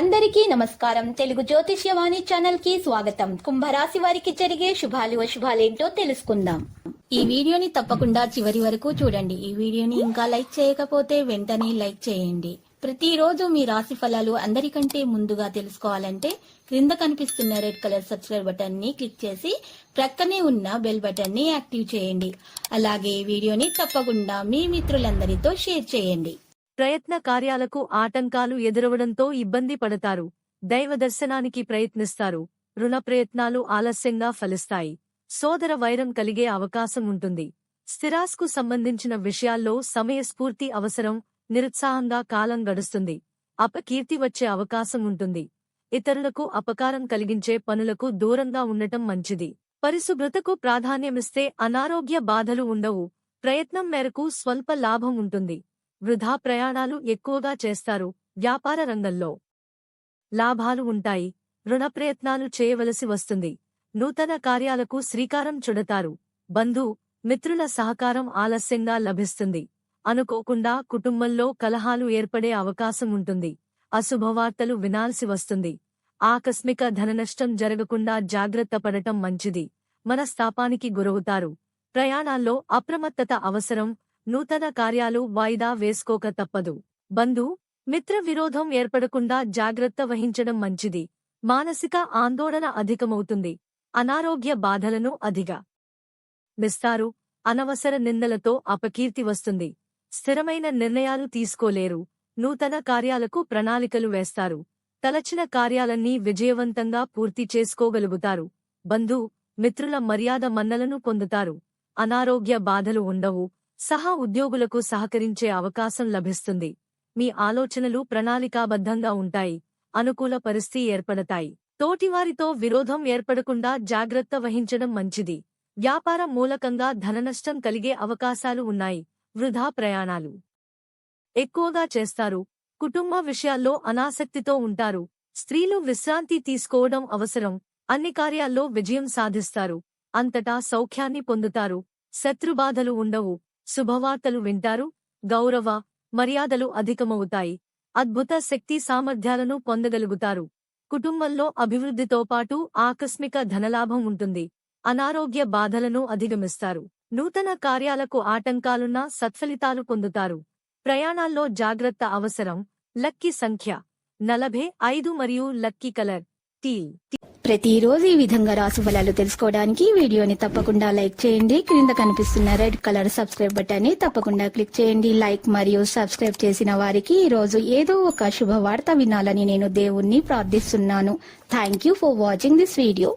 అందరికీ నమస్కారం. తెలుగు జ్యోతిష్యవాణి ఛానల్ కి స్వాగతం. కుంభరాశి వారికి జరిగే శుభాలు అశుభాలేంటో తెలుసుకుందాం. ఈ వీడియోని తప్పకుండా చివరి వరకు చూడండి. ఈ వీడియోని ఇంకా లైక్ చేయకపోతే వెంటనే లైక్ చేయండి. ప్రతిరోజు మీ రాశి ఫలాలు అందరికంటే ముందుగా తెలుసుకోవాలంటే క్రింద కనిపిస్తున్న రెడ్ కలర్ సబ్స్క్రైబ్ బటన్ ని క్లిక్ చేసి ప్రక్కనే ఉన్న బెల్ బటన్ ని యాక్టివ్ చేయండి. అలాగే ఈ వీడియోని తప్పకుండా మీ మిత్రులందరితో షేర్ చేయండి. ప్రయత్న కార్యాలకు ఆటంకాలు ఎదురవడంతో ఇబ్బంది పడతారు. దైవ దర్శనానికి ప్రయత్నిస్తారు. రుణ ప్రయత్నాలు ఆలస్యంగా ఫలిస్తాయి. సోదర వైరం కలిగే అవకాశం ఉంటుంది. స్థిరాస్కు సంబంధించిన విషయాల్లో సమయస్ఫూర్తి అవసరం. నిరుత్సాహంగా కాలం గడుస్తుంది. అపకీర్తి వచ్చే అవకాశం ఉంటుంది. ఇతరులకు అపకారం కలిగించే పనులకు దూరంగా ఉండటం మంచిది. పరిశుభ్రతకు ప్రాధాన్యమిస్తే అనారోగ్య బాధలు ఉండవు. ప్రయత్నం మేరకు స్వల్ప లాభం ఉంటుంది. వృధా ప్రయాణాలు ఎక్కువగా చేస్తారు. వ్యాపార రంగంలో లాభాలు ఉంటాయి. రుణ ప్రయత్నాలు చేయవలసి వస్తుంది. నూతన కార్యాలకు శ్రీకారం చుడతారు. బంధు మిత్రుల సహకారం ఆలస్యంగా లభిస్తుంది. అనుకోకుండా కుటుంబంలో కలహాలు ఏర్పడే అవకాశం ఉంటుంది. అశుభవార్తలు వినాల్సి వస్తుంది. ఆకస్మిక ధననష్టం జరగకుండా జాగ్రత్త పడటం మంచిది. మనస్తాపానికి గురవుతారు. ప్రయాణాల్లో అప్రమత్తత అవసరం. నూతన కార్యాలు వాయిదా వేసుకోక తప్పదు. బంధు మిత్ర విరోధం ఏర్పడకుండా జాగ్రత్త వహించడం మంచిది. మానసిక ఆందోళన అధికమవుతుంది. అనారోగ్య బాధలను అధిగమిస్తారు. అనవసర నిందలతో అపకీర్తి వస్తుంది. స్థిరమైన నిర్ణయాలు తీసుకోలేరు. నూతన కార్యాలకు ప్రణాళికలు వేస్తారు. తలచిన కార్యాలన్నీ విజయవంతంగా పూర్తి చేసుకోగలుగుతారు. బంధు మిత్రుల మర్యాద మన్నలను పొందుతారు. అనారోగ్య బాధలు ఉండవు. సహా ఉద్యోగులకు సహకరించే అవకాశం లభిస్తుంది. మీ ఆలోచనలు ప్రణాళికాబద్ధంగా ఉంటాయి. అనుకూల పరిస్థితి ఏర్పడతాయి. తోటివారితో విరోధం ఏర్పడకుండా జాగ్రత్త వహించడం మంచిది. వ్యాపార మూలకంగా ధననష్టం కలిగే అవకాశాలు ఉన్నాయి. వృధా ప్రయాణాలు ఎక్కువగా చేస్తారు. కుటుంబ విషయాల్లో అనాసక్తితో ఉంటారు. స్త్రీలు విశ్రాంతి తీసుకోవడం అవసరం. అన్ని కార్యాల్లో విజయం సాధిస్తారు. అంతటా సౌఖ్యాన్ని పొందుతారు. శత్రుబాధలు ఉండవు. శుభవార్తలు వింటారు. గౌరవ మర్యాదలు అధికమవుతాయి. అద్భుత శక్తి సామర్థ్యాలను పొందగలుగుతారు. కుటుంబంలో అభివృద్ధితో పాటు ఆకస్మిక ధనలాభం ఉంటుంది. అనారోగ్య బాధలను అధిగమిస్తారు. నూతన కార్యాలకు ఆటంకాలున్నా సత్ఫలితాలు పొందుతారు. ప్రయాణాల్లో జాగ్రత్త అవసరం. లక్కీ సంఖ్య 45 మరియు లక్కీ కలర్ టీల్. ప్రతిరోజు ఈ విధంగా రాశి ఫలాలు తెలుసుకోవడానికి వీడియోని తప్పకుండా లైక్ చేయండి. క్రింద కనిపిస్తున్న రెడ్ కలర్ సబ్స్క్రైబ్ బటన్ ని తప్పకుండా క్లిక్ చేయండి. లైక్ మరియు సబ్స్క్రైబ్ చేసిన వారికి ఈ రోజు ఏదో ఒక శుభవార్త వినాలని నేను దేవుణ్ణి ప్రార్థిస్తున్నాను. Thank you for watching this video.